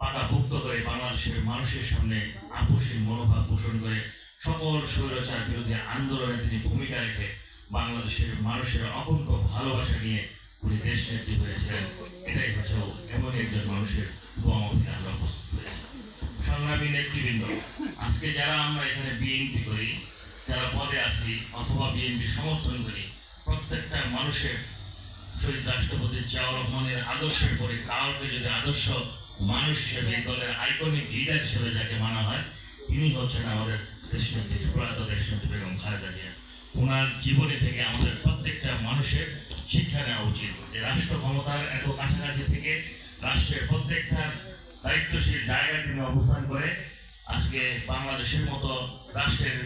পাকাপোক্ত করে বাংলাদেশের মানুষের সামনে আপোষহীন মনোভাব পোষণ করে সকল স্বৈরাচার বিরোধী আন্দোলনে তিনি ভূমিকা রেখে বাংলাদেশের মানুষের অকুণ্ঠ ভালোবাসা নিয়ে উনি দেশ নেত্রী হয়েছিলেন। এটাই হচ্ছে এমনই একজন মানুষের দোয়ামতে আমরা উপস্থিত হয়েছি। সংগ্রামী নেতৃবৃন্দ, আজকে যারা আমরা এখানে বিএনপি করি, যারা পদে আছি অথবা বিএনপি সমর্থন করি, প্রত্যেকটা মানুষের শহীদ রাষ্ট্রপতি জিয়াউর রহমানের আদর্শের পরে কাউকে যদি আদর্শ মানুষ হিসেবে এই দলের আইকনিক লিডার হিসেবে যাকে মানা হয়, তিনি হচ্ছেন আমাদের দেশনেত্রী, প্রয়াত দেশনেত্রী বেগম খালেদা জিয়া। ওনার জীবনী থেকে আমাদের প্রত্যেকটা মানুষের শিক্ষা নেওয়া উচিত যে রাষ্ট্র ক্ষমতার এত কাছাকাছি থেকে রাষ্ট্রের প্রত্যেকটা দায়িত্বশীল জায়গায় তিনি অবস্থান করে আজকে বাংলাদেশের মতো রাষ্ট্রের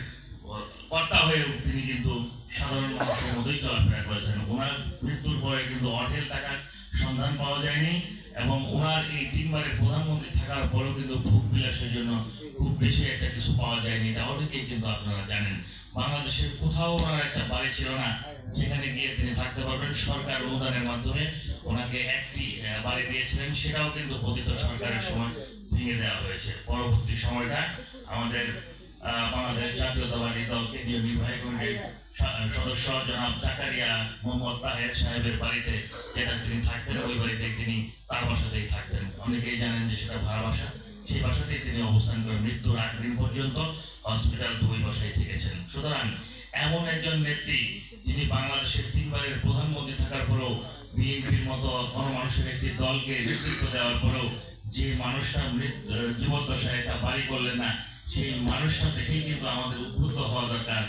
কর্তা হয়েও তিনি কিন্তু সাধারণ মানুষের মতোই চলাফেরা করেছেন। ওনার মৃত্যুর পরে কিন্তু অঢেল টাকার সন্ধান পাওয়া যায়নি এবং ওনার এই 3 বারের প্রধানমন্ত্রী থাকার পরেও কিন্তু ভোগ বিলাসের জন্য খুব বেশি একটা কিছু পাওয়া যায়নি। এটা অনেকেই কিন্তু আপনারা জানেন। বাংলাদেশের কোথাও ওনার একটা বাড়ি ছিল না যেখানে গিয়ে তিনি থাকতে পারবেন। সরকার অনুদানের মাধ্যমে ওনাকে একটি বাড়ি দিয়েছিলেন, সেটাও কিন্তু পতিত সরকারের সময় ভেঙে দেওয়া হয়েছে। পরবর্তী সময়টা আমাদের বাংলাদেশ জাতীয়তাবাদী দল কেন্দ্রীয় নির্বাহী কমিটির সদস্য জনাব জাকারিয়া মোহাম্মদ তাহের সাহেবের বাড়িতে যেটা তিনি থাকতেন, ওই বাড়িতে তিনি তার বাসাতেই থাকতেন। অনেকেই জানেন যে সেটা ভাড়া বাসা। সেই বাসাতেই তিনি অবস্থান করে মৃত্যুর আগ দিন পর্যন্ত হসপিটাল ওই বাসায় থেকেছেন। সুতরাং এমন একজন নেত্রী যিনি বাংলাদেশের 3 বারের প্রধানমন্ত্রী থাকার পরেও বিএনপির মতো গণমানুষের একটি দলকে নেতৃত্ব দেওয়ার পরেও যে মানুষটা জীবদ্দশায় একটা বাড়ি করলেন না, সেই মানুষটা দেখেই কিন্তু আমাদের উদ্বুদ্ধ হওয়া দরকার